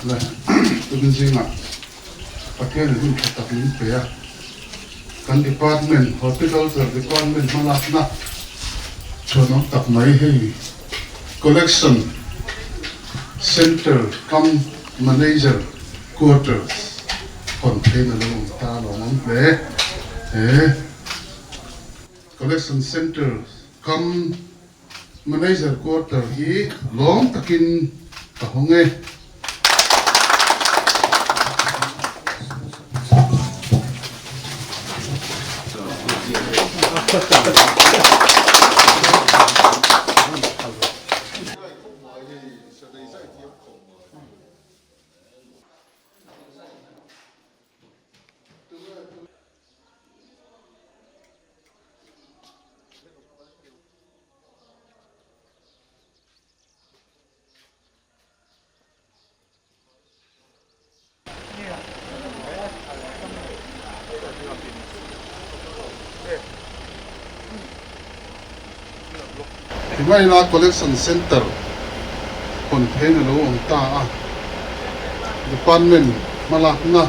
là tôi gì mà bắt cái này phải tập những cái căn department horticulture department mà làm na cho nó tập mấy hay collection center come manager quarters còn thêm là nó ta nó mong về collection center come manager quarter hi long takin ta honge thì may là collection center còn thế là lâu ông ta department mà là na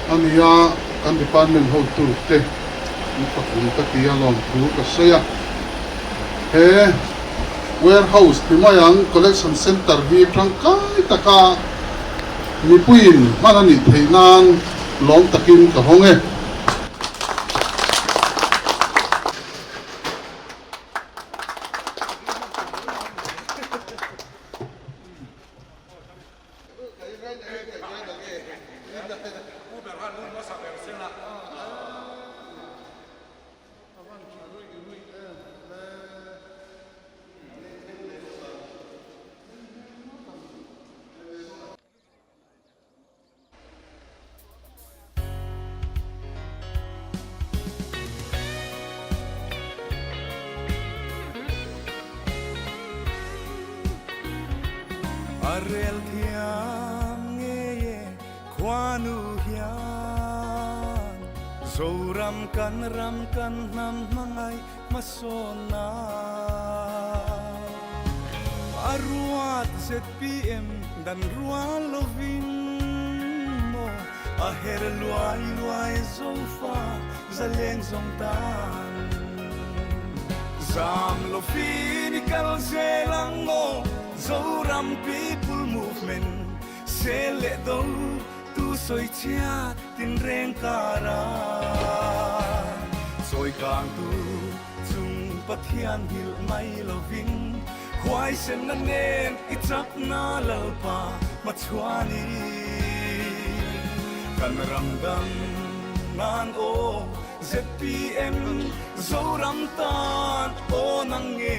anh ya anh department hậu tu te những các công tác kia làm thu cái gì he warehouse thì may ang collection center hi trăng cái taka ni puin mà là ni thấy nan long takin cái hông nghe Arel thiam nghe kwanu hian zoram kan nam mangai masona aruat zpm dan rualovin mo aher luai zofa zaleng zongtan zam lofini kal zelango Zoram people movement se le do tu soi chia tin reng kara soi kang tu chung pathian hil mai loving khwai sen na nen ichak na lalpa machwani kan ramdam nan o zpm zoram tan o nange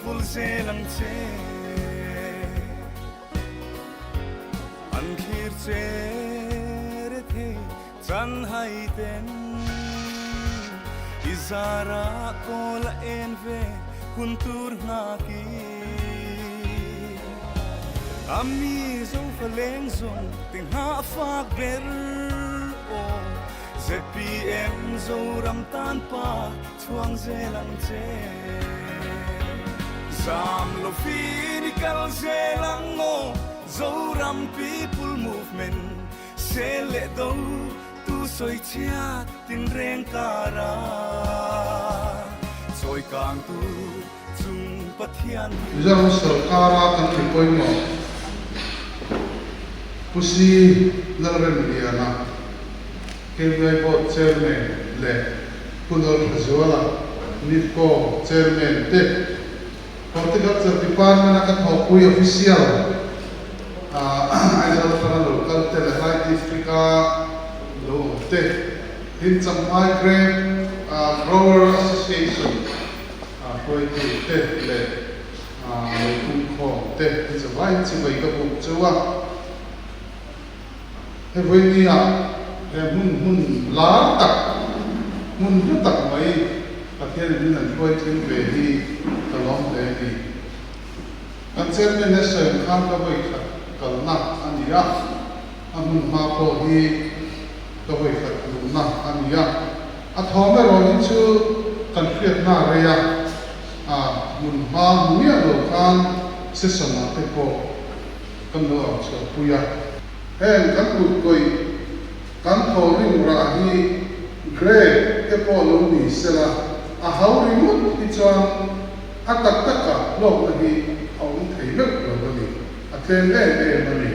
vul se lang che Chere chan hai ten izara kola enve kuntur naki ami zo faleng zong ting ha fak ber o zpm zo ram tan pa chuang zelang che sam lo fini kal zelang o Zoram people movement se le do tu soi chia tin reng kara soi kang tu chung pathian Jam sarkara kan ki koi mo pusi lalren liana KVI board chairman le punol khazwala nitko chairman te horticulture department akan hokui official ai đâu phải local te le hai district lo te in some migrant grower association koi te le kun kho te is a vai chi bai ka bu chuwa he voi ni he mun la tak mun ru tak mai pathian ni nan koi thing ve hi ta long le ni kan chairman ne sai khan ka bai kha kalna ania amun ma ko hi ka voi khat na ania a thome ro hi chu kan khiat na re ya mun ma mia lo kan se sama te ko kan lo ang sa puya hen kan koi kan thoring ra hi grade ke po lo ni sela a hauri mut hi chuan a tak taka lok na hi aum thei mek lo ni a tlen le ni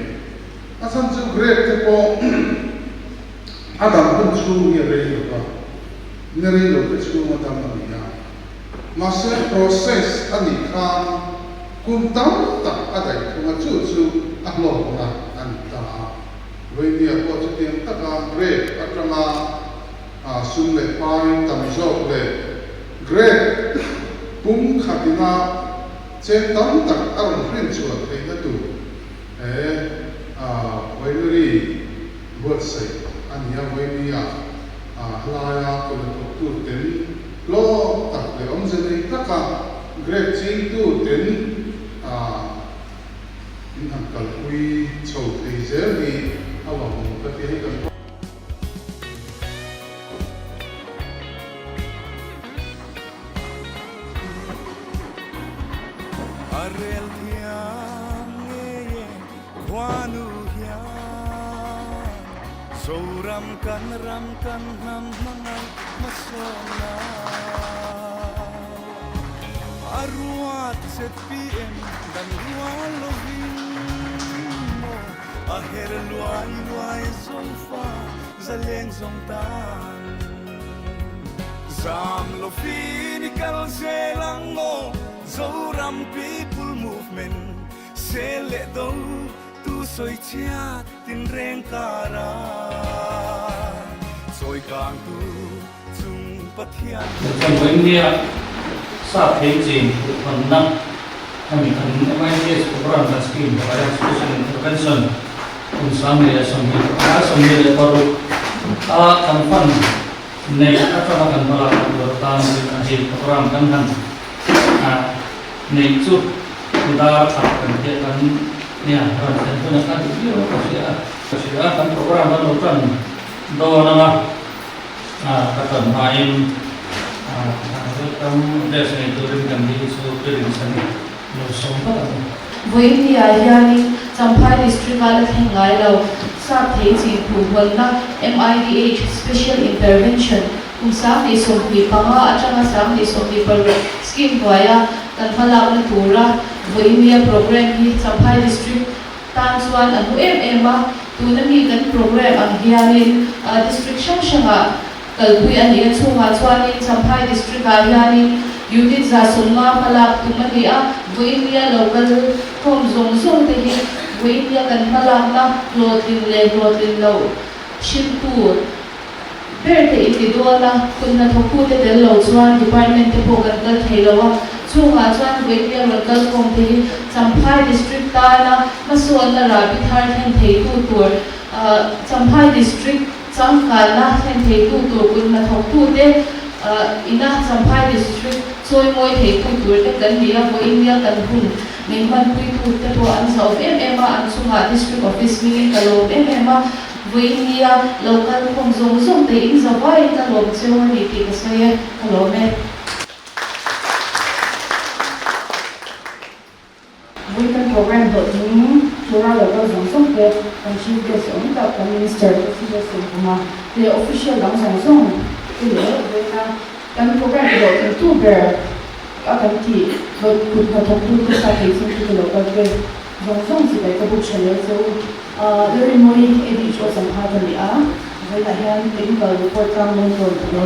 a san chu grade ke po adam bun chu ni re lo ka ni re lo ke chu ma tam ni ya master process ani khan kun tam tak adai thunga chu chu a lo na an ta với nhiều có chút tiền tất cả great atrama sum le pai tam zo le great pum khatina chen tam tak ang friend chu thei na tu với ri bot sai an ya với ni hlaya ko tu ten lo tak le om zeni taka great ching tu ten in han kal hui chho thei zel ni Allah memperhatikan. Arel hiang ye wanu hiang soram kan ram kan ham mangai masona arwat set pm dan walovin aher luai luai solfa zaleng zongtan zam lo finikal selang mo zoram people movement sele do tu soi chia tin reng kara soi kang tu chung pathian trong với nghĩa sa thế gì phần năm kami kan MIDS program dan scheme pada special intervention sambil sambil baru kan fund ne atau akan melakukan bertahan di akhir program kan ne itu sudah akan dia kan ya dan punya kan dia pasti akan program dan urutan do nama kata main kamu desa itu dengan di suatu sana với India yani Champhai district ala thengai lo sa thei chi phul na MIDH special intervention sa ni so ni panga atanga sam ni so ni par scheme via kan phala na tura với India program hi Champhai district tan chuan anu ma tunani kan program ang hianin district shanga kalpui ani chunga chuan in Champhai district yani unit za sunga pala tumania India local home zong te hi India kan pala na clothing lo shintu berte individuala kunna thoku te del lo chuan department te pogan kal theilawa chunga chuan India local home te hi Champhai district ta na masuan na rabi thar theng thei tu tur Champhai district changka na theng thei tu tur kunna thoku te ina Champhai district soi moi thei tu tur te kan dia vo India kan hun min man pui tu te po an sa of an sunga district office mi kalom vo India local khom zong te in zawai kalom chewa ni ti ka saye kalome we can program the team tura local zong te kan chief guest on ta kan minister official kuma the official dang zong ile we na kan program the tu ber akan ti but put ka tu sa ke sin tu local ke zong si ka bu chale so very moi edit was some hardly we la han technical report kam no for the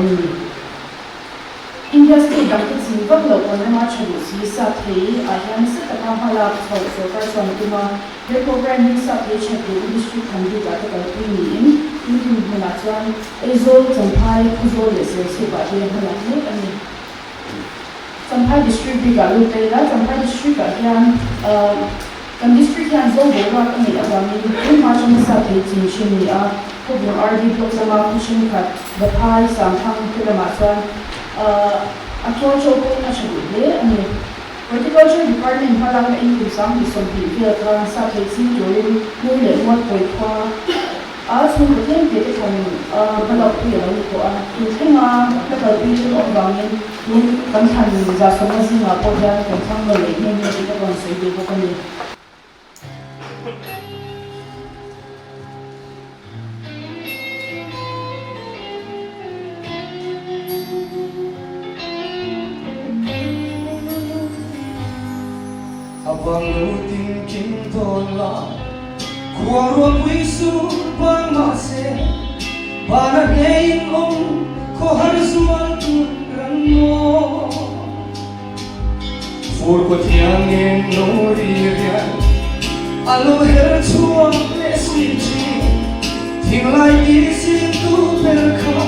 industry dang ke sin ba lo on ma chhu si sa the han se ta ka hala so ka chon kuma the program ni sa the che the industry kan du ga ta ka ni in hula chuan result Champhai puzo le se ba de hula ni ani Champhai district bi ga lu te la Champhai district ga hian kan district hian zo bo wa ka ni awami in ma chon sa te chin shin ni a ko bi RD block sama kushin ka the pai sam thang te la ma chuan a to cho ko na chu le ani horticulture department phala ka in ku sam bi som bi ke ka sa te chin join mu le mo koi khwa so the thing that is on balok pi lo ko tu thinga ka ka pi chu on bang ni kan than za so ma singa po ja kan sang lo le ni ni ka kon sei de ko ni quang lưu tình kinh thôn la quang ruột quý su bang mà se ba na nghe in ông khó har suan tu răng mô phur ko thiang em nô ri rian alo her chuang le si chi thing lai đi xin tu per kha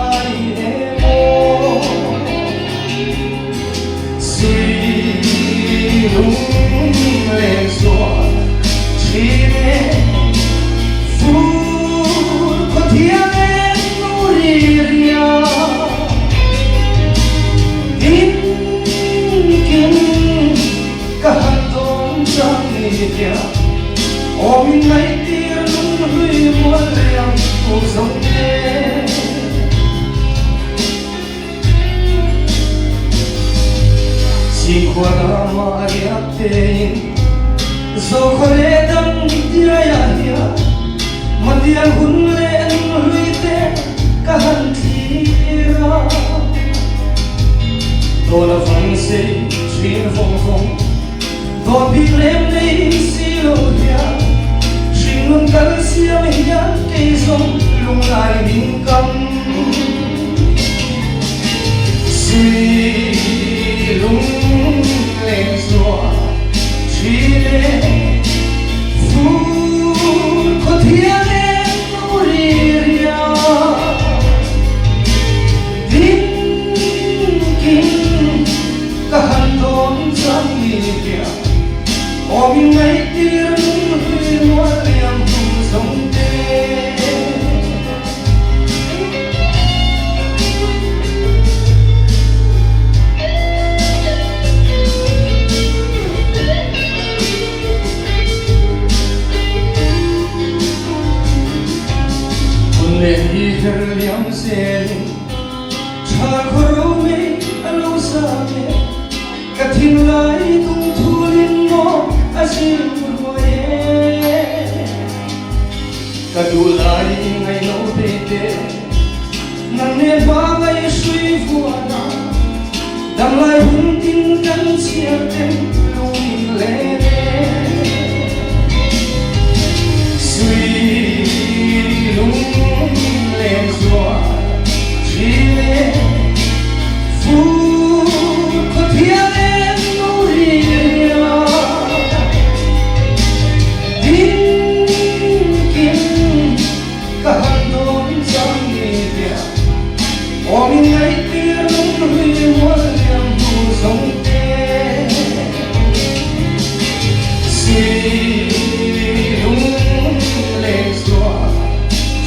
ai em suy lung lên gió chỉ để phút có thiang em nuri ria tin kinh cả tôn trang nghĩa ôm ngay tiếng huy muôn liang cuộc sống em chỉ qua mà đẹp tên dẫu có lẽ đắng tia ya ya mà tiếng hun lên huy tên cả hận thira tôi là phận xây chuyên phong phong tôi bị lem lấy xí lô ya riêng luôn cần xiêm ya cây sông lung lại bình cầm suy lung lên gió chỉ để phút có thiang em nuri ria tin kinh cả hàn tôn trang nghĩa ôm ngay tiếng huy muôn liang cùng sống tê lên đi her liam sen cha khổ me alo sa me cả thiên lai tung thu linh mo asin hoye cả du lai ngày nô tê tê nang ne ba ngày suy vua na dang lai hun tin kan chia tên lung lên suy lung lên gió chỉ để phút có thiang em nuri ria tin kinh cả hàn tôn trang nghĩa ôm ngay tiếng huy muôn liang thu sống tê suy lung lên gió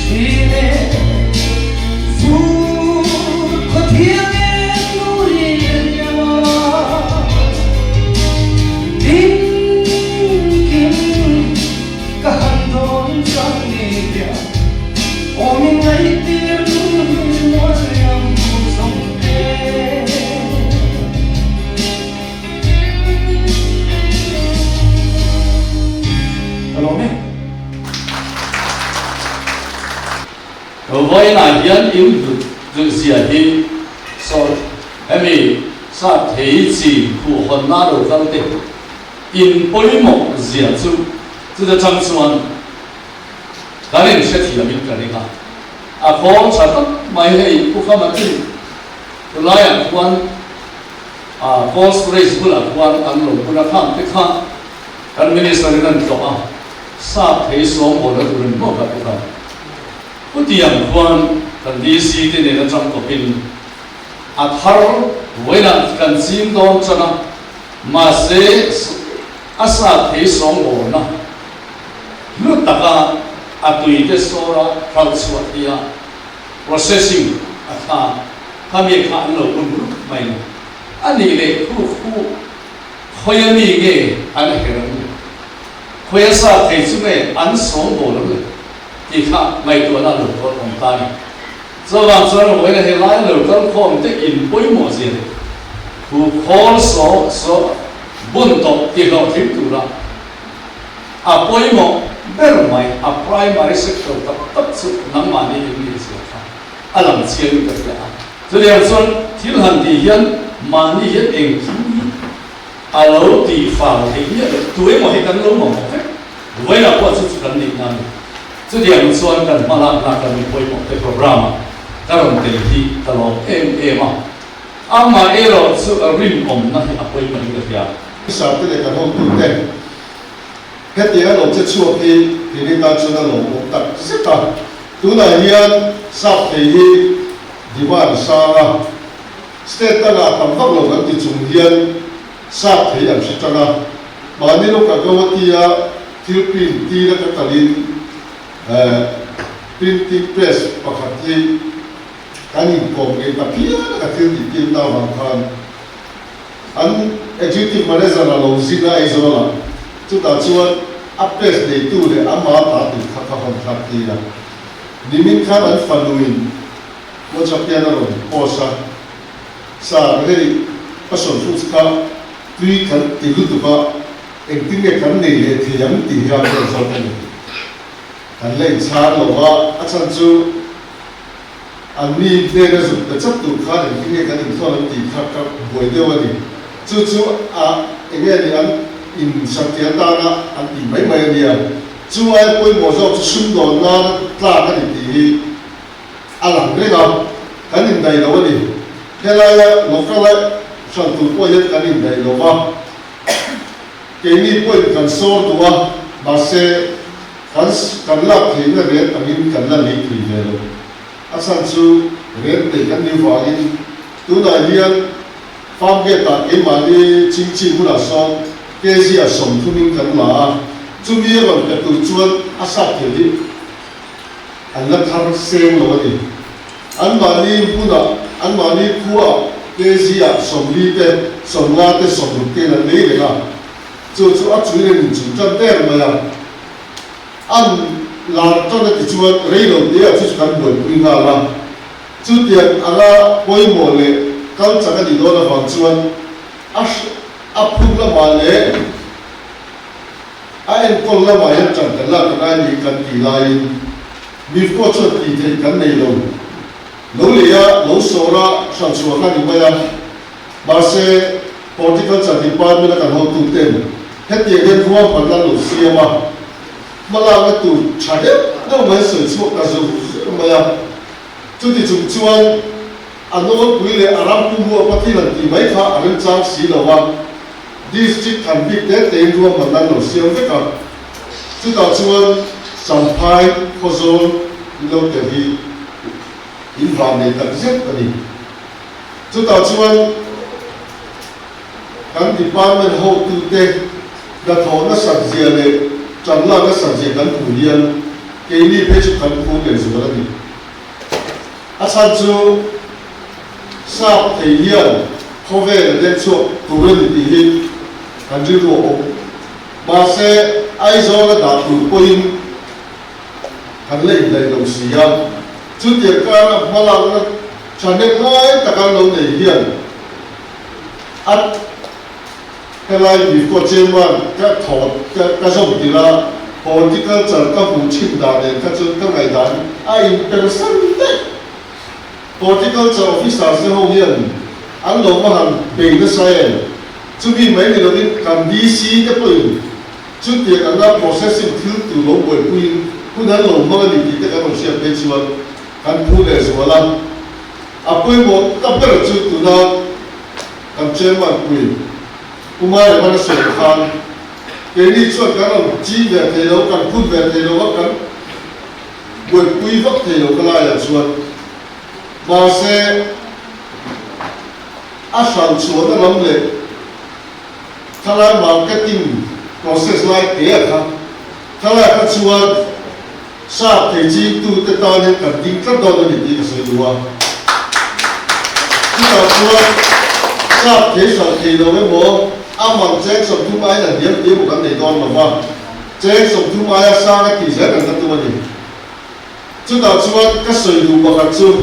chỉ để phút có thiang em nuri ria tin kinh cả hàn tôn trang nghĩa ôm ngay tiếng huy muôn liang thu sống tê alo mẹ với là hiến yếu được gì thì so em mình sa thấy gì của hồn na đồ tăng tệ in bối mộng gì chú这个张xuân cái này sẽ thì là mình cái này cả à có sản xuất máy hay cũng không mà đi lại à quan à có stress cũng là quan ăn lẩu cũng là khám cái khám cái minister này nên cho à sa thấy số một là tụi mình mua cái cái có tiền quan cần đi xí thì nên trong cổ pin à tháo với là cần xin đón cho nó mà sẽ à sa thấy số một nó lúc tất cả à tùy cái số đó khâu suất đi à processing à thà mình khá lâu cũng mày anh này để khu khơi mình nghe anh này cái đó khơi sa thấy chúng này anh số một rồi thì khác ngày tuổi là lục có đồng ta đi, do vậy cho nên với cái hệ lái lục có không thể in bối mỏ gì, khu khó số buôn tộc thì họ thiếu tụ ra, à bối mỏ bên ngoài à primary sector tập sự nắm mà đi những gì khác, à làm chuyện được là, cho nên cho thiếu hẳn thì hiện mà đi hiện em alo ti phao thì nhớ tuổi mà hay cần lâu mà một cái với là qua chút cần định năng chút điểm xuân cần mà làm là cần quay một cái program các đồng tiền thì tao em mà ama ero su rim om na hi apoi mani ga ya sa te le ka ho tu te he ti a lo che chu ki ni ta chu na lo mo ta se ta tu na hian sa te hi diwan sa la state ta la tam vak lo kan ti chung hian sa te am se ta na ma ni lo ka go ti a philippine ti la ka talin printing press pakhat hi kani kom ge ta pia ka thil di tim na wang khan an executive manager la lo zina ai zo la chu ta chuan update de tu le ama ta ti kha kha hon kha ti la nimin khan an fanuin mo cha pia na ro posa sa re pason fu ka tui khan ti lu tu ba engting ge kan nei le thi yam ti ha ko zo ta ni kan le cha lo wa a chan chu anh mi đây là dùng cái chất tụ khá để cái này cái định thôi thì khác buổi tiêu anh chú anh nghe thì anh in sáng tiếng ta na anh tìm mấy đi à chú ai quên một số xung đột na ta cái định thì anh làm cái nào cái định này đâu đi thế là nó cái lại sáng tụ quay cái định này đâu mà cái này quên cần số tụ mà sẽ cần là thì nó biết anh cần là lý thì về rồi asan chu ren te kan ni wa in tu na hian farm ge ta ke ma ni ching ching hula so ke ji a som thu ning kan ma chu mi ro ka tu chuan asa ke di an la thar sem lo ni an ma ni huna an ma ni khuwa ke ji a som li te som la te som lu te na le le na chu a chu le ni chu tan te ma ya an là cho nên thì chúng ta lấy đầu tiên là chúng ta cần buổi quy nga là trước tiên là quay mồ lệ các chẳng cái gì đó là hoàn toàn áp phun là mà lệ anh con là mà em chẳng cần là cái này thì cần kỳ lại vì có chuyện thì cần này rồi lối lệ lối số ra sản xuất cái gì vậy mà sẽ political chẳng thì bao nhiêu là cần hậu tung tiền hết tiền đến hoa phần là lối xia mà làm cái tủ chả hết nó mới sửa chữa cái gì mà ya chú thì chúng chuan anh nó quý lệ Arab cũng mua bắt thì là thì mấy thà anh trang sĩ là wa district thành bị té tiền rùa mà đang nổi xiêm với cả chú ta chuan sản phai khó rồi lâu để đi in vàng này tận rất là đi chú ta chuan cái department hậu tư tế đặt thổ nó sạch gì này chẳng là cái sản phẩm cần thủ liên cái này phải chụp cần thủ liên rồi đó đi à sản xuất sao thể hiện không về là đến chỗ thủ liên thì hiện cần chịu đồ mà sẽ ai do cái đạt thủ quên cần lấy lấy đồng sĩ à chút tiền cái mà làm cái chẳng nên nói tất cả lâu này hiện cái này vì có chế mà cái thọ cái giống như là political chẳng các vụ chinh đàn này các chỗ các ngày đàn aiเป็นสันติ political chẳng officer sẽ hậu hiện anh nói mà hàng bình cái sai chú bị mấy người nói cần DC cái bự chú tiền anh là processing thiếu từ lỗ bồi quên cũng đã lỗ mà cái gì cái đồng sĩ bên chuan cần phụ đề số là à quên một tập cái chú từ đó cần chế mà quên kuma le mana so khan ke ni chuan kan om chi ve the lo kan phut ve the lo kan buổi quy vấp thì lo kala ya chuan ma se a san chuan da lam le kala marketing process lai te kha kala ka chuan sa te chi tu te ta ne kan ding tla do ni ti ka so duwa ki ta chuan sa te sa te lo me mo anh mang chế sòng thu mai là điểm một cái này con mà qua chế sòng thu mai sang cái kỳ sẽ cần tận tu gì chúng ta chuan cái sợi đủ bạc hạt chu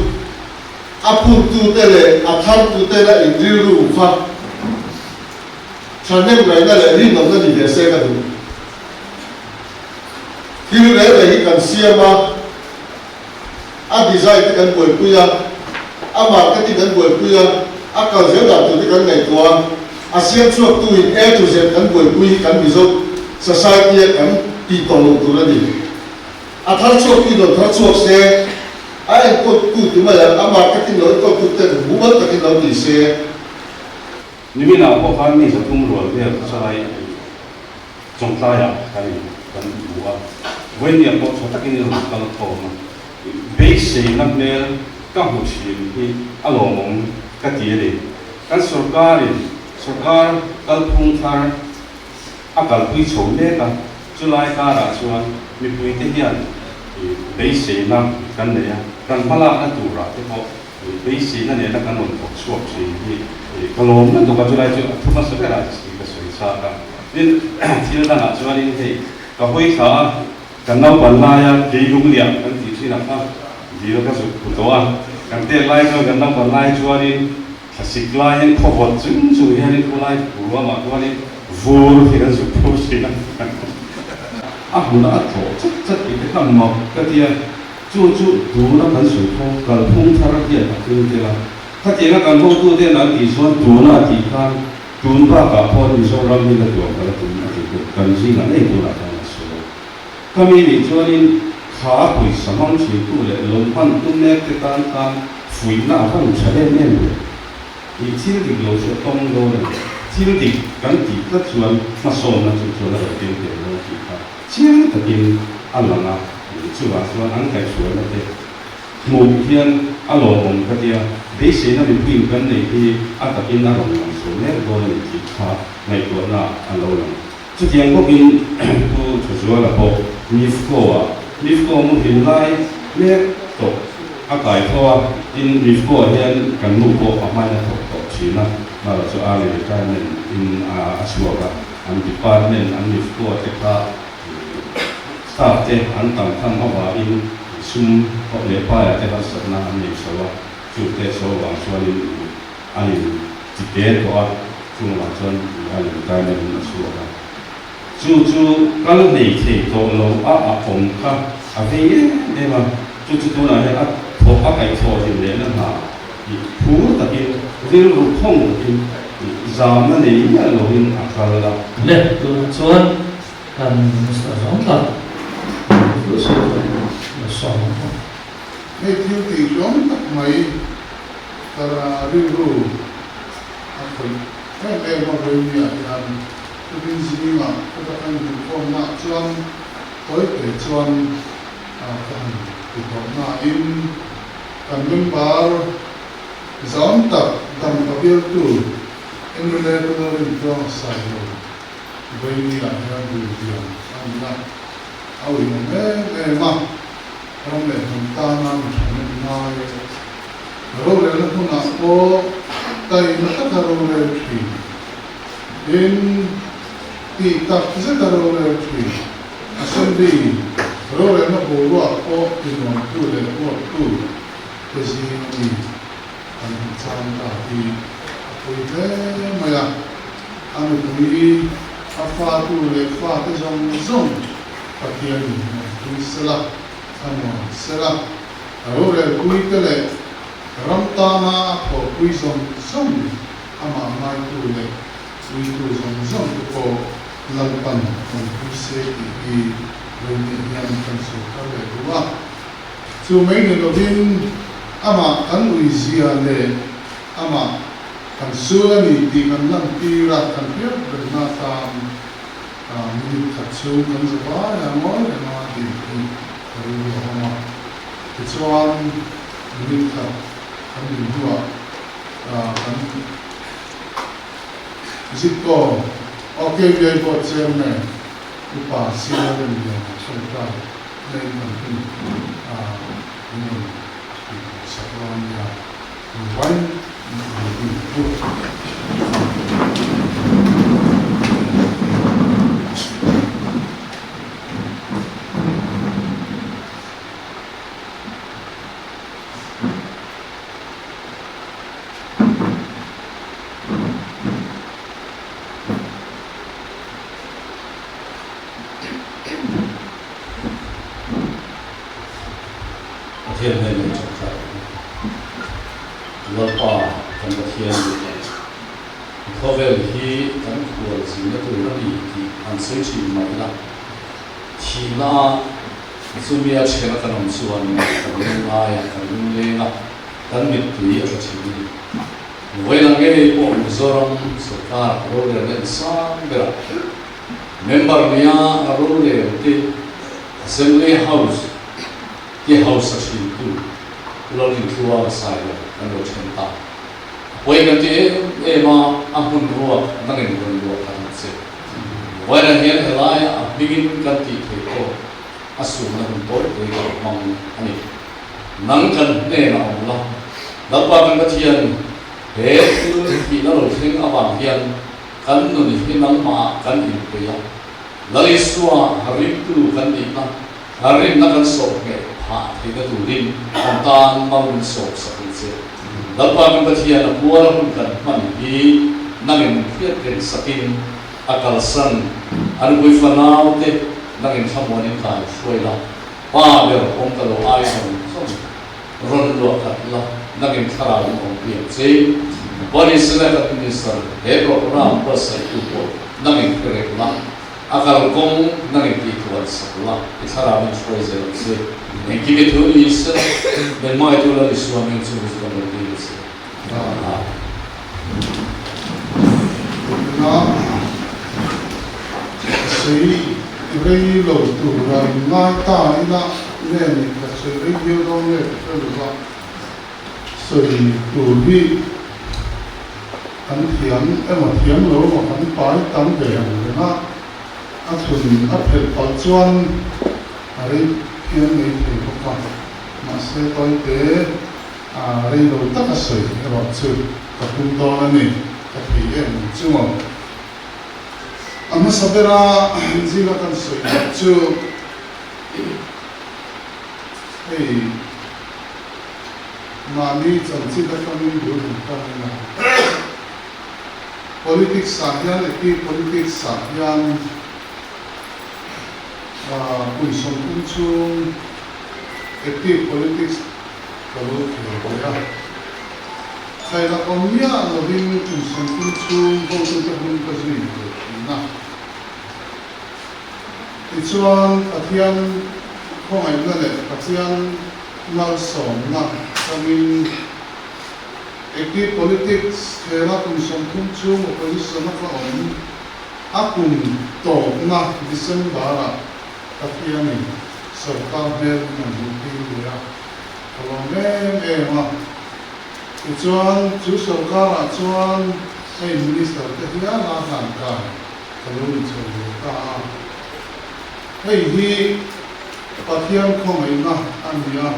áp phun tu tê lệ áp thang tu tê là in riu ru pha cho nên người ta lại đi nằm cái gì để xem cái đủ khi đấy là cái cần xem mà design cái cần buổi quy à marketing cần buổi quy à cần diễn đạt từ cái cần ngày qua ASEAN chuak tu in A to Z kan boi pui kan bizot society kan pi tolo tu la ni a thar chuak ki do thar chuak se ai ko tu tu ma ya marketing lo ko tu te bu ba ta ki lo ni se你们哪个方面是中国的出来种大呀？可以跟我啊，我你要说他给你弄到头嘛，被谁那边刚好是去阿罗蒙个地的，跟सरकार कल पुंग थार अकल पुई छोड़ने का जुलाई का राजवान में पुई ते यार बेसे ना करने या कर मला ना दूरा ते को बेसे ना ने ना कर नो तो स्वप से ये कलोम ना तो का जुलाई जो थोड़ा सा बेरा जिसकी का सोई सा का ये चीज़ ना राजवान ये है कहोई था करना बनना या केयुग लिया कर तीसरी ना का जीरो का सुख पुतवा करते लाइफ में करना बनना है जुआरी Siklah ko hot chung chu hian ko lai purwa ma ko ni vor hi kan su pho si na a huna a tho chat chat ki kan mo ka tia chu du na kan su pho kal phung thar ki a tin te la ka tia kan ho tu te na ti suan du na ti kan tun ba ka pho ni so ram ni la tu ka la tu na ti kan si na nei tu na ka na so kami ni chuanin kha pui samang chi tu le lom pan tu ne te tan fui na han chale ne以天地老说东路呢，天地咁地得算乜數乜做做得嚟點點咯，其他天特見阿能啊，就話說硬計數嗰啲，無天阿羅紅嗰啲啊，你寫那邊邊緊你啲阿特見阿龍龍數呢個你其他美國那阿老龍，即係嗰邊都除咗啦噃，尼夫哥啊，尼夫哥冇現來呢度。a kai thaw in rif ko hian kan nu ko a mai na tho china ma la chu a le retirement in a suwa an department an rif ko te kha staff te an tam tham hawa in sum ko le pa ya te ha satna an ni sawa chu te so wa chuan in ani ti te to a chu ma chuan a le retirement in suwa chu kal nei the to lo a om kha a ve e ma chu tu na he a thọ ác cảnh thọ thì để nó là phú tập in riêng lục không in giảm nó này là lục in ác là le tu chuan kan musta zong ta tu so la som Hei thiêu thì giống tắc mấy tara riu ru a khởi cái em mà về nhà làm cái bên gì mà cái các anh cũng còn nặng chuan tới để chuan kan thì còn nặng in kan member zon tak dam kapil tu emulator in trong sai rồi với ni là theo điều kiện anh là ao in mẹ mà trong này chúng ta làm cho nên nói rồi là nó không có tay nó tất rồi là gì in thì tập rất là rồi là gì assembly rồi là nó bổ ra có thì nó tu là có tu cái gì thì anh chàng ta thì tôi thấy mà là anh tôi pha tu là pha cái dòng dòng phát hiện tôi sẽ là anh sẽ là rồi là tôi cái này ram ta na có tôi dòng dòng ama mai tu là tôi dòng dòng tôi có lần pan mình tôi sẽ đi về nhà mình sẽ có thể đúng không? Chú mấy người đầu tiên ama kan uizia le ama kan suani di kan lan tira kan piak berna tam minit khatsu kan zaba ya moi na di ri homa chuan minit khat kan di dua kan zikko okay ve ko cherne upa sia den ya sota nei kan ni Sakrania one thiên hay mình trong trời vừa qua trong một thiên Khovel hi kan kual sina tu rani ki an sei chi mai la thina sumia chena kanom suan kan la ya kan le na kan mit tui a chi ni voila ge po zoram sarkar role ne sang bera member nia role te assembly house ke house achim tu lolin thua sai la kan lo chen ta Wai kan ti ma ampun ruwa nangin ruwa kan se. Wai na hian helai a bigin kan ti the ko asu na hun to te ko mang ani. Nang kan ne na la. Dapa kan ka thian he tu ti na lo thing awang hian kan nu ni hi nang ma kan in pe ya. Lali suwa harim tu kan ti na. Harim na kan so ke ha the ka tu rin kan tan ma mun so sa se. Dapa kan batia na puara pun kan man hi nangin fiat ken sakin akal san an goi fanau te nangin thamon in kai fuela pa ber ong ka lo ai son ron lo ka la nangin thara ong pi che body select minister he program pa sai tu po nangin kre la akal kong nangin ti tuat sa la thara min fuela se ne ki tu is ben mai tu la isuamen chu ko no Sei rei lo tu ra mai ta ina ne ni ka sei rei yo do ne ka lu ba sei tu bi an thiam em thiam lo ma kan pai tam de ang na a thun a phel pa chuan ari thiam nei the ko ka ma se toi te a rei lo ta ka sei ro chu ka kun do na ni ka thi em chu ma Ama sabera zila kan soi chu hey mami chanchi da kami du ta na politics sahyan eki politics sahyan kun som kun chu eki politics kalu ki ya khai la komia no bin kun som kun chu ho tu ta hun ka zui na Ichuan atian kong ay na le atian mal som na kami eki politics kaya kung sangkung chung o position na kaon akong to na December atian ni sarkar her ng buti niya kalongen ma ichuan chu sarkar ichuan ay minister kaya na ka kalongen chung ka Hey, hi patian ko may na aniya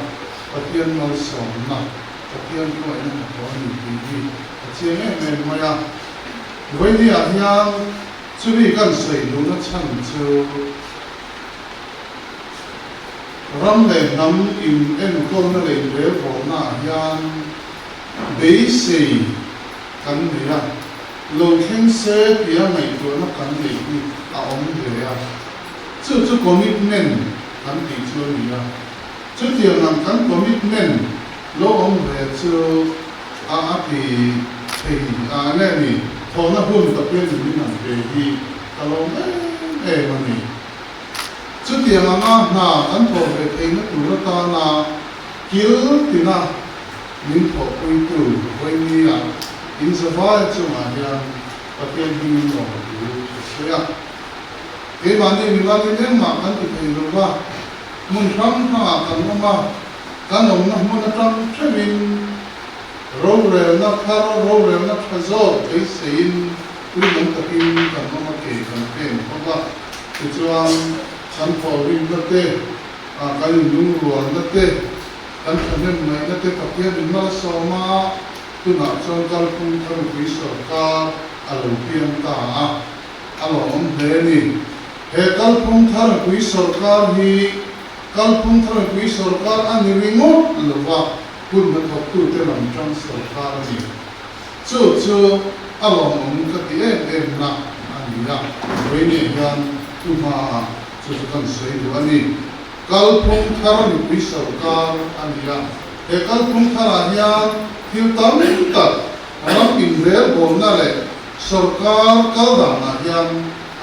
patian mal som na patian ko ay na ko ni hi chiang me maya wei ni yang chumi kan sei lu na chan chu ram le nam in en ko na le le ro na yang bei sei kan ya lo khen se pia mai to na kan le ni a om de ya Chu commitment kan ti chu ni ya chu tiang nam kan commitment lo om ve chu a pi thei a ne ni tho na hun ta pe ni na pe hi ka lo ma ni chu tiang ama na kan tho ve thei na tu na ta na kil ti na nin tho pui tu wei ni ya in sa fa chu ma ya pa pe ni no tu ya Kaya bani nilali din ma kan ipay ba mun ram na kan ma kanom na mun tam chemin role na karo role na khazo ay sein uling takin kan ma ke kan pen ba chuan san po rin na te kan yung ruan na te kan kanem na na te kapya din ma so ma tu na chon kal pun kan pi so ka alo pian ta alo om de ni He kalpung thar kui sarkar hi kalpung thar kui sarkar ani ringo lwa kun na thok tu te lam tang sarkar ni chu alom om ka ti em na ani ya wei ni yan tu ma chu kan sei du ani kalpung thar ni kui sarkar ani ya he kalpung thar ya thil tam ta ram in ver bol na le sarkar kaldana hian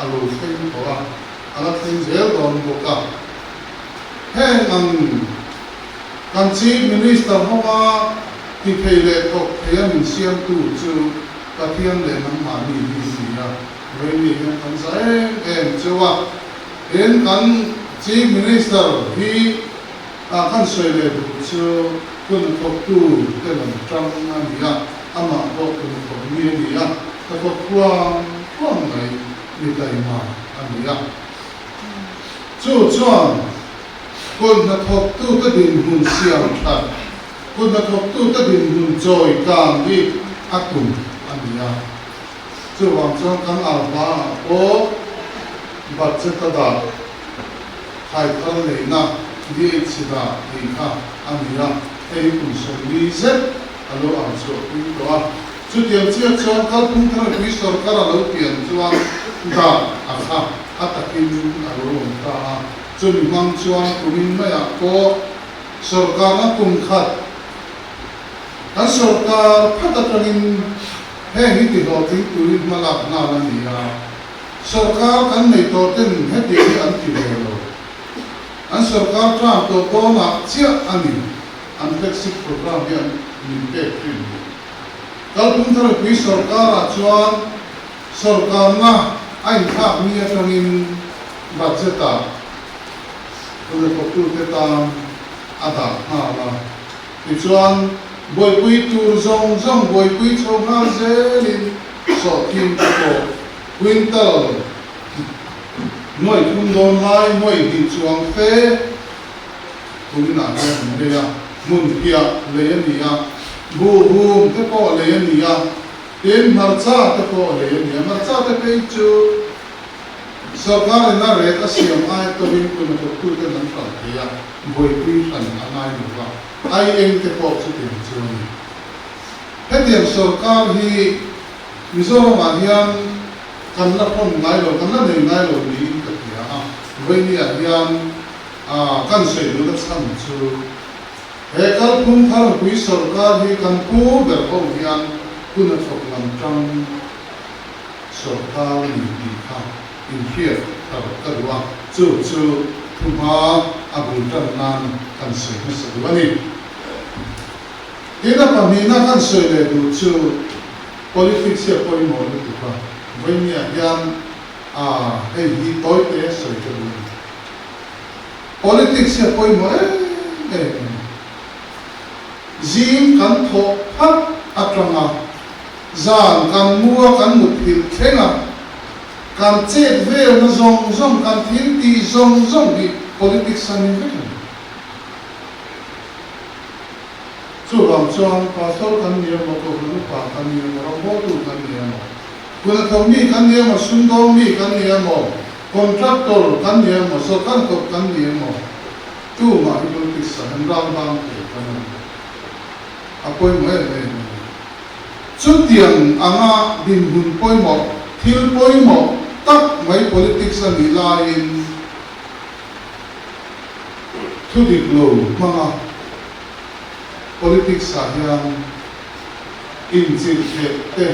alu thing boa ala thing zel don boka heng ang kan chief minister homa ti pheile thok thiam siam tu chu pathian le nang ma ni ya ve ni kan sa em chuwa en kan chief minister hi kan soile du chu kun thok tu te lam tram na ya ama ko kun thok ni ya ta ko kwa ngai ni dai ma ani ya chu chuan kun na thok tu ta din hun siam tha kun na thok tu ta din hun choi kang hi akum ani ya chu wang chuan kan alba o budget ta da khai thal nei na di chida ni kha ani ya ei kun so ni zet alo ang so ni to a chu tiam chia chuan kal pung thar pi sarkar alo pian chuan da a kha atakin alo ta chu ni mang chuan kumin ma ya ko sarkar na kum khat an sarkar phatatangin he ni ti do ti turin malak na la ni ya sarkar kan nei to ten he ti an ti le lo an sarkar tram to ko na chia ani an flexi program hian min te pin kal pung thar pi sarkar a chuan sarkar na ai thak ni atangin budget a kun ko tu te ta ada ha la ti chuan boy pui tur zong boy pui chom ha zelin so kim ko quintal noi kun don lai noi din chuang fe kun na ne ya mun pia le ni ya bu te ko le ni ya ten marcha te ko le ni ya marcha te pe chu sarkar na re ta siam ai to bin kun ko tu te nan ta ya boy pui san anai ni ba ai em te ko chu te chu ni hetiam sarkar hi mizoram ma hian kan la pon ngai lo kan la nei ngai lo ni ka ya a ve ni a hian kan sei lu da sam chu he kal pung thar hui sarkar hi kan pu ber ho hian kun thok lam tang sarkar ni ti kha in here ta wa chu thuma abul tan nan kan sei na sa wani ina pa ni na kan sei le du chu politics ya poi mo ni ti pa when ya yan hey hi toy te sei chu politics ya poi mo zim kan tho phat atranga zan kan mua kan mut hil thenga kan chet vel na zong kan thil ti zong di politics an ni chu ram chuan pastor kan ni mo ko lu pa kan ni mo ro mo tu kan ni mo kun thom mi kan ni mo sundom mi kan ni mo contractor kan ni mo so kan ko kan ni mo tu ma hi politics an ram bang kan apoi mo chu tiang anga din hun poi mo thil poi mo tak mai politics an ni la in thu dik lo manga politics sa hian inzil te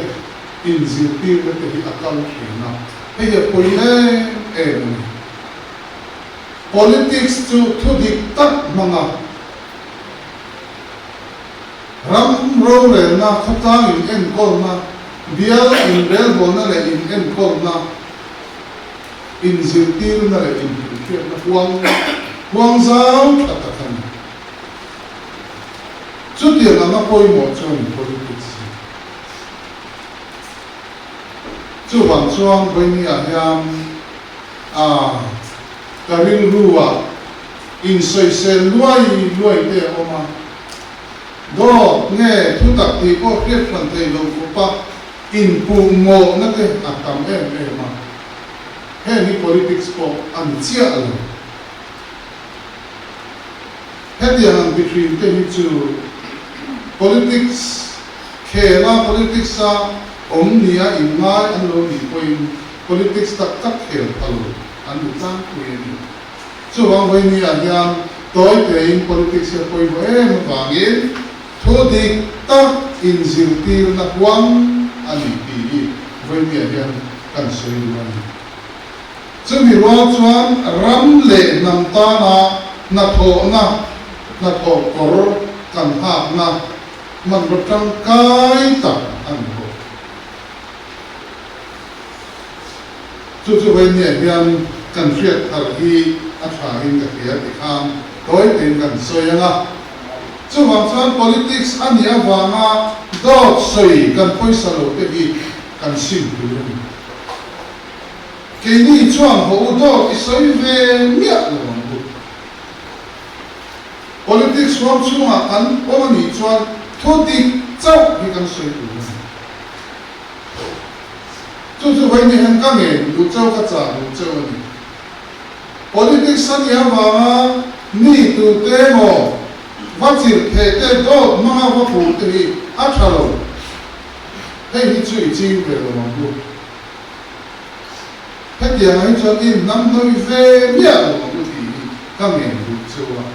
inzil ti te hi akal khina he poi politics to dik tak manga ram ro le na khatang in en kol na bial in bel bona le in en kol na inzil ti na le in khir na huang zau atakan chu ti na poi mo chuan politics chu wang chuang boi ni a hiam karil ruwa in soi sen luai te oma do nge thu tak ti ko khiet phan thei lo ko pa in pu mo na te atam ma he ni politics ko an chia al hetian between te ni chu politics khela politics sa omnia ingai an lo ni point politics tak khel alo an tang kuin chu wang vai ni a hian toy te in politics ya poi bo wangin thu dik ta in zirtir na kwang ani ti với nghĩa hiền cần suy luận chứ vì lo chuan ram lệ nằm ta na thổ cổ cần hạp na mình một trong cái tập ăn hộ chú với nghĩa hiền cần phiệt thở hi ắt phải hình cái kia thì kham đối tình cần soi nga chú hoàng chuan politics anh nhớ vàng đốt soi cần phơi salo cái gì cần xin được cái này chuan hậu đốt cái soi về miệng rồi politics hoàng chuan anh ôm ni chuan thốt đi châu thì cần soi được chú với nghĩa hiền cái nghề lũ châu cái trả lũ châu này politics anh nhớ vàng ni tu tế mò vắt chịu thể tế đốt mà vắt phụ thì ắt thalo hay hi chui chim về rồi mà bu hết tiền ấy cho in năm nơi về miệng rồi mà bu thì các nghề lũ châu à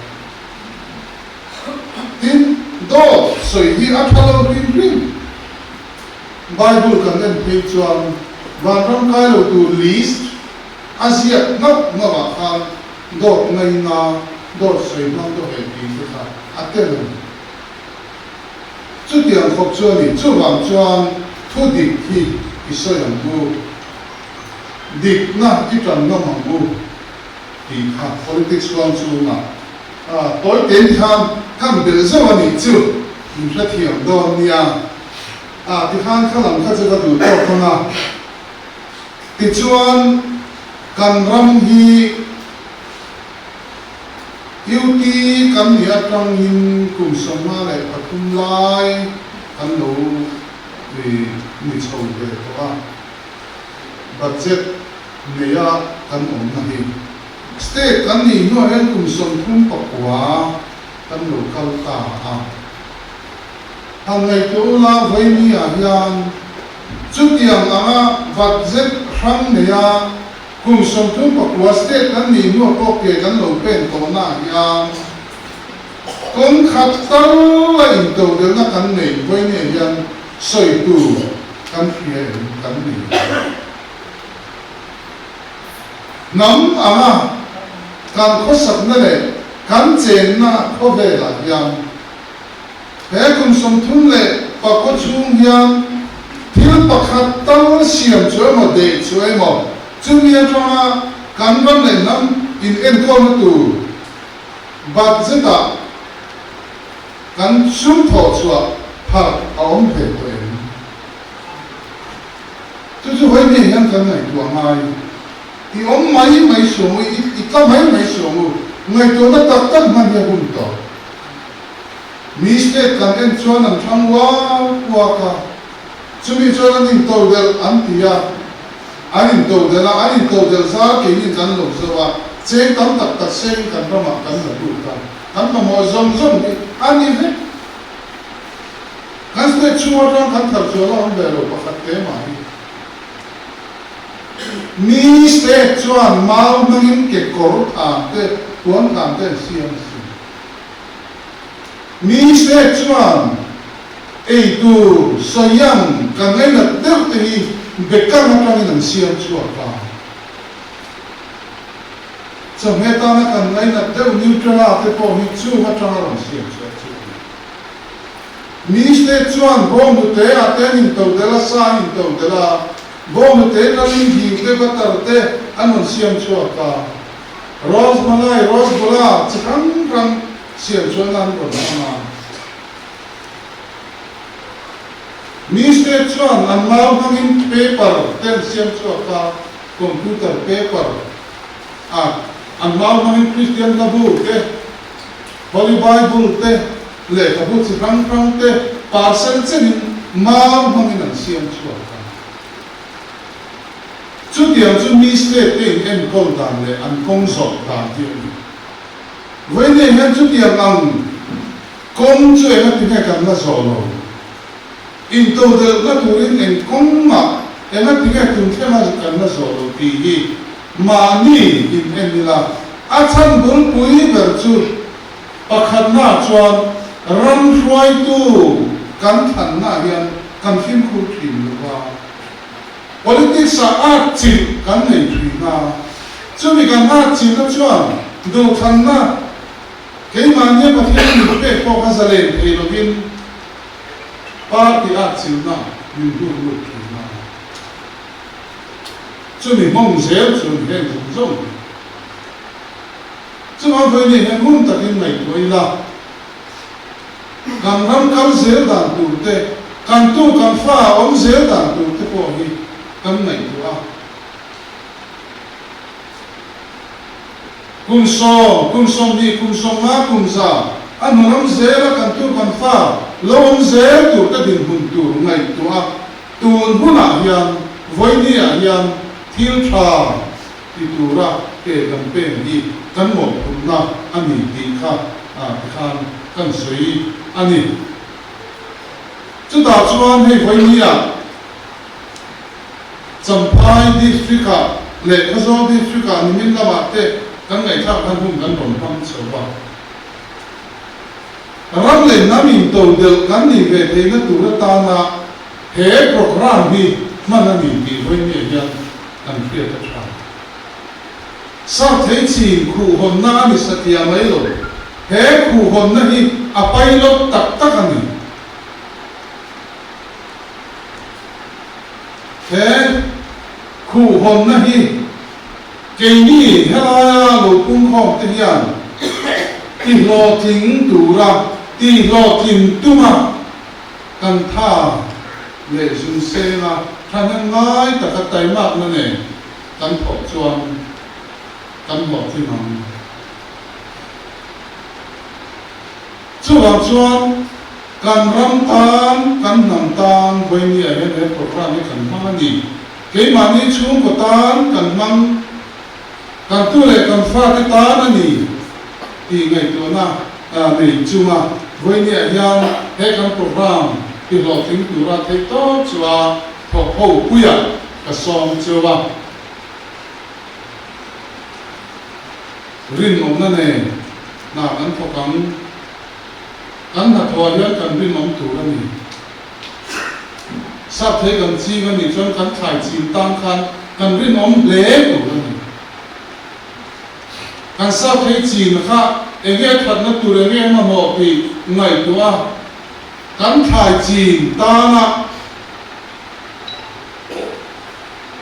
tin đốt soi hi ắt thalo rin Bible cần nên thấy chuan và trong cái đầu tu list Asia ngọc ngọc khang đốt ngay na đốt soi mang đốt hệ tin thế sao tên là chút tiền phục chuan thì chút vàng chuan thu địch thì soi hàng bu địch na ít trần ngâm hàng bu thì politics quan chu na tối tiền tham tham được rất là nhiều chứ mình rất hiểu đó nia thì khang khang làm khát rất đủ tốt không à thì chuan cần ram hi yêu tí cần nghĩa trong hình cùng sống mà lại và cùng lai cần đủ vì mình sầu về đó budget này cần ổn này state cần gì nữa em cùng sống cùng bậc quá cần đủ cao cả hàng ngày tôi là với mi hiền chút tiền budget khăn này cùng sống chung bậc quá state cần gì nữa có kể cần đủ bên tổ na hiền con khát tao là in tàu đến là cần này với này hiền soi tu cần phía cần này nắm cần khó sắp này cần chén na khó về là hiền thế cùng sống chung lệ và có chung hiền thiếu bậc khát tao xiêm chuối một đề chuối một chung hiền cho cần vấn đề nắm in en con tu bát rất là cần sum thọ chua phật ông về tuổi chú với mình nhân cần này của ngài thì ông mấy xuống ít có mấy xuống người tôi nó tập tất mà nhiều hùng to mistake cần em cho nằm trong qua cả chú mình cho nên tàu del anh thì anh tàu del ra cái những cần lục rồi chế tấm tập sen cần nó mặc cần là đủ cả cần mà mọi dòng đi anh như thế kan se chua ron kan thar chola on bero pakhat te mai mi ste chuan mau nangin ke kor te tuan kan te siam si mi ste chuan ei tu sayang kan ngai na deu te hi bekam atang in siam chua ka so meta na kan ngai na deu neutral te po hi chu atang ron siam chua Miste chuan bom du te aten in tàu de la sa in tàu de la bom du te na ling hi te batar te anon siam chua ka rose malai rose bola chikang rang siam chua nan ko na Miste chuan an mau hangin paper ten siam chua ka computer paper an mau hangin Christian tabu te Holy Bible te lệ cả bút chỉ răng te parcel trên mau mong in siam chua chút điểm chút mistake tên em công đàn lệ ăn công sọt đàn tiền với nên em chút điểm ăn công chơi em tiếng hay cần là sổ rồi in tàu được là tụi em công mà em tiếng hay tụi em là cần là sổ rồi thì mà ni in em là chân bốn cuối bờ chút pakhat na chuan ram hruai tu kan than na hian kan him khu thin luwa politics a chim kan nei thui na chumi kan a chim na chuan do than na ke ma ne pa thian ni pe ko ka zale e lo bin party a chim na min du lu thui na chumi mong zel chumi hen zong chuma voi ni hen hun takin nei toi la kan ram kal zel dan tu te kan tu kan fa om zel dan tu te po hi kan nei tu a kun som ni kun som ma kun sa an ram zel kan tu kan fa lo om zel tu te din hun tu nei tu a tun huna hian voi ni a hian thil tha ti tu ra ke kan pe ni kan mo kun na ani ti kha a khan kan sui ani chu da chuan hei voi ni a Champhai district le Khazon district ni min lama te kan ngai thak kan hum kan ron pam chawa ram le namin to del kan ni ve the na tu ra ta na he program hi man ni ki voi ni ya kan phe ta cha sa thei chi khu hon na ni satia mai lo he khu hon na hi a pilot tak tak ani he khu hon na hi ke ni hala lo kung khom te hian ti lo ting tu ra ti lo tim tu ma kan tha le sun se na than ngai ta ka tai mak na ne kan pho chuan kan mo ti mang chuan kan ram tan kan nam tan voi ni a he program ni kan ma ni ke ma ni chung ko tan kan mang kan tu le kan fa te tan ani ti ngai to na nei chunga voi ni a hian he kan program ti lo ting tu ra te to chua tho ho puya ka som chua rin om na ne na kan pho kan na thua hian kan rin om tu ra ni sắp thế cần chi cái mình cho cần thải chìm tam khăn cần biết nóm lé của mình cần sắp thế chìm khác em nghe thật nó tụi em nghe mà một thì ngày qua cần thải chìm ta na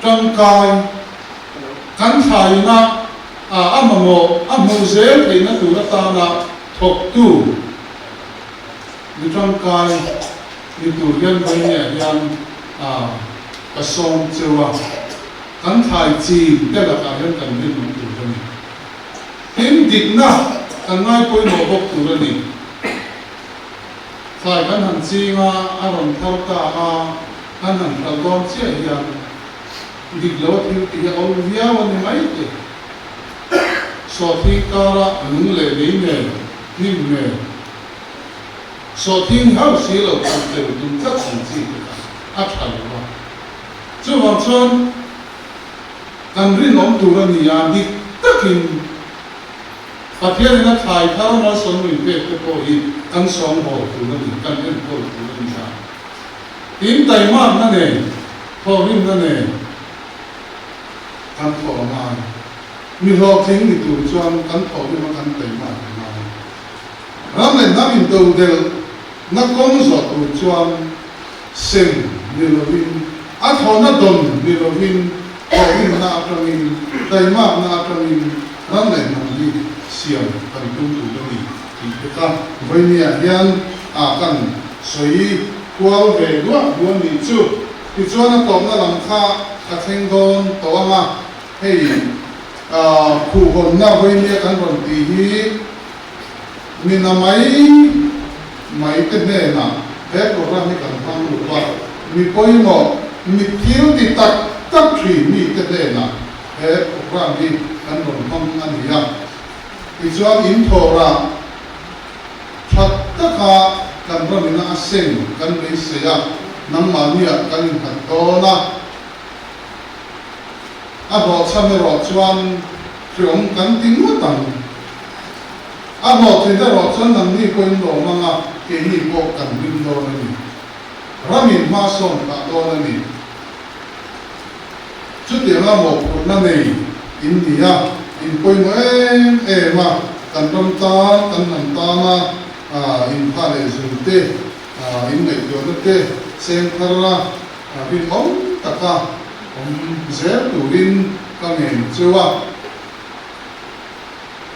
trong cài cần thải na mà một dễ thì nó tụi nó ta na thuộc tu đi trong cài đi tụi nhân với nhà nhân cái song chưa cần thải chìm cái là cả nhân cần biết nó tụi nó hiến định na cần ngay coi nó bốc tụi nó đi thải cần hành chi mà làm thao ta cần hành thao con chia hiền định lâu thì ông víaวันmấy thế so thi ca ra những lệ lý nghề ninh nghề so thiên hậu sĩ là một điều đúng rất thần dị áp thành quá chứ hoàn toàn cần riêng ông tu ra nhà đi tất nhiên phát hiện là thay thao nó sống mình về cái bộ gì cần sống hồ tu ra đi cần đến hồ tu ra đi ra tím tay mát nó này thò rim nó này cần thò mà mình lo thính thì tu choan cần thò nhưng mà cần tay mát mà làm này nó mình đầu đều nó công giọt của chuan xem như là vin ăn thọ nó đồn như là vin thọ vin na trong vin đầy mát na trong vin nó này nằm đi xiêm cần tung tụ cho mình thì cái ta với nhà hiền cần suy quao về luôn luôn đi chú thì chuan nó tóm nó làm kha cả thành đồn tổ mà hay khu hồn na với nhà cần còn tí hi mình làm mấy cái này nè, thế program này cần tham gia vào, mình coi một, mình thiếu thì tất thủy mình cái này nè, thế program này cần tham gia anh thì cho intro ra, thật tất cả cần rồi mình đã xem, cần lấy xe, nắm mà nhẹ, cần hành to na, bỏ xem rồi chuan, chúng cần tính mất tầm một thì đó chân nằm đi quên đồ mà cái gì bộ cần viên đồ này ramin ma son cả đồ này chút tiếng là một năm này India in coi mà em mà cần trong ta cần làm ta mà in pha lệ dùng tê in ngày đó nó tê xem thara in ông tất cả ông dễ đủ in các nghề chưa à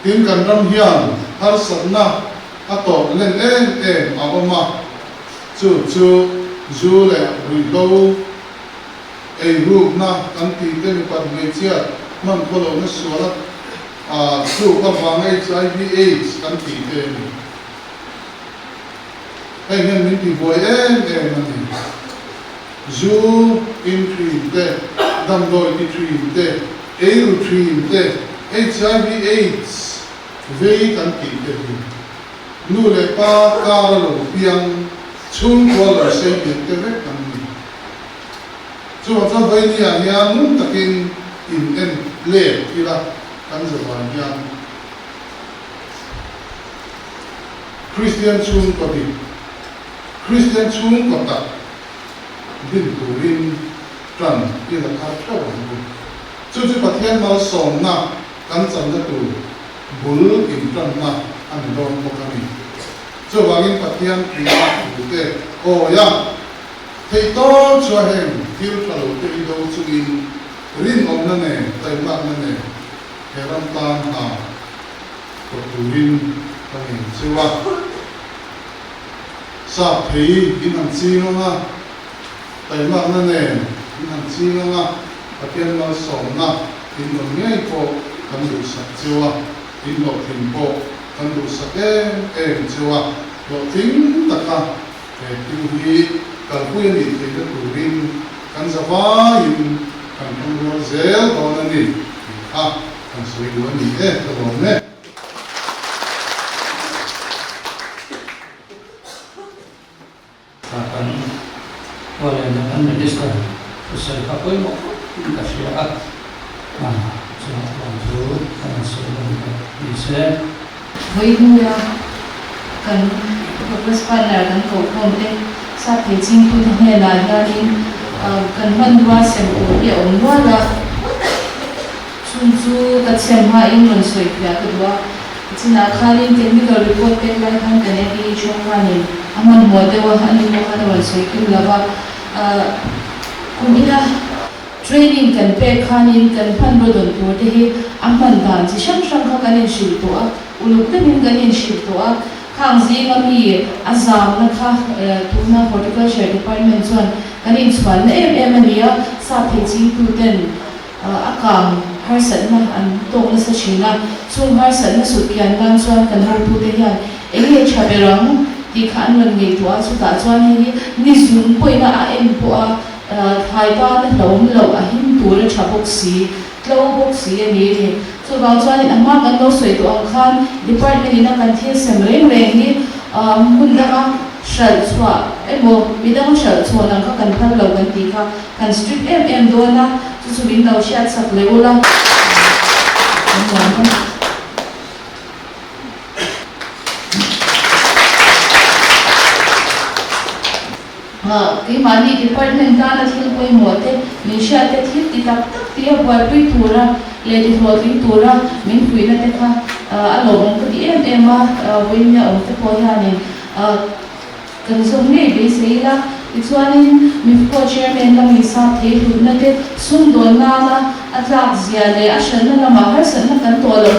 in cần trong hiền har sẵn na tổ lên em mà chú du lệ rủi đâu ai ruột na anh tí tên mình bắt người chia mình có lâu nó xóa là chú có vàng HIV/AIDS anh tí tên ai nghe mình thì vui em mình du in treat thế đâm đôi đi treat thế ai treat thế HIV/AIDS về anh tí tên nu lệ pa ca lo piang chung qua là xây dựng cái vết anh cho vậy thì anh muốn takin in en lệ thì là anh sẽ làm gì Christian chung có đi Christian chung có ta din turin trần thì là khá theo anh cho bắt hiện mà sống na anh chẳng được tu bul in trần na anh đón một cái cho vào những bắt hiện thì là tu thế ya thầy to cho hem thiếu thảo tự đâu chú in rin ông nè tay mắt nè hệ ram tam hà có tu rin cái gì chưa à sa thấy in hàng chi nó ha tay mắt nè in hàng chi nó ha bắt tiên nó sống na in nó ngay po cần đủ sạch chưa à in nó thìn po cần đủ sạch em chưa à nó tính tất cả để tiêu hi cần quy định thì nó đủ rin cần giả vá in cần không có dễ còn là gì cần suy nghĩ gì thế cái đó nè akan oleh dengan mediskan usai pakai mau kasih jangan lanjut karena sebelum bisa với người cần progress partner cần cầu công tế sát thế chính tôi thằng hè là gia đình cần hơn qua xem ổn để ổn qua là chung chu các xem hai in lần soi phía cái đó chỉ là khai lên technical report cái lại thằng cái này đi cho qua này aman mua để vào anh mua cái lần soi cái là vào cũng là training cần pe khanin cần phan ro don tur te hi aman dan chi sham sham kha kanin shil to a uluk te min kanin shil to a khang zi ma mi azam na kha tuna horticulture department chuan kanin chuan em ania sa phe chi tu ten akam har san na an tong na sa china chung har san na su kian dan chuan kan har pu te hian enge chaberang ti khan lan nge to a chu ta chuan hi ni zum poina a em po a hai ba nó lâu à hin tuổi nó chả bốc xí anh ấy so vào cho nên amma kan lo soi to ang khan department ina kan thil sem reng ni mun da shal chwa emo midang shal chwa nang ka kan phal lo kan ti kha kan street em do na chu bin lo shat sak leula cái mà đi department ta là thiếu quay một thế mình sẽ thế thiếu thì tập tiếp vào tuy thua lấy thì thua tuy thua mình quý là thế ha anh lồng cái em với nhà ông thế coi ha này cần dùng này để xây là cho nên mình có chairman là mình sao thế thì nó thế xung đột na atrak zia le a shan na ma har san na kan to lo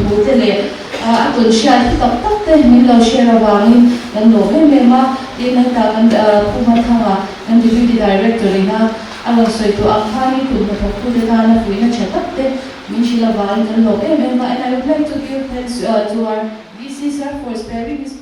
thu thế le a tun sha thì tập thế mình lo share vào mình kan lo he ma din ta kan kuma thanga kan deputy director ina along soi to akhani kun na phu de ta na puina chatak te min shila van kan lo ma and I would like to give thanks to our VC sir for sparing his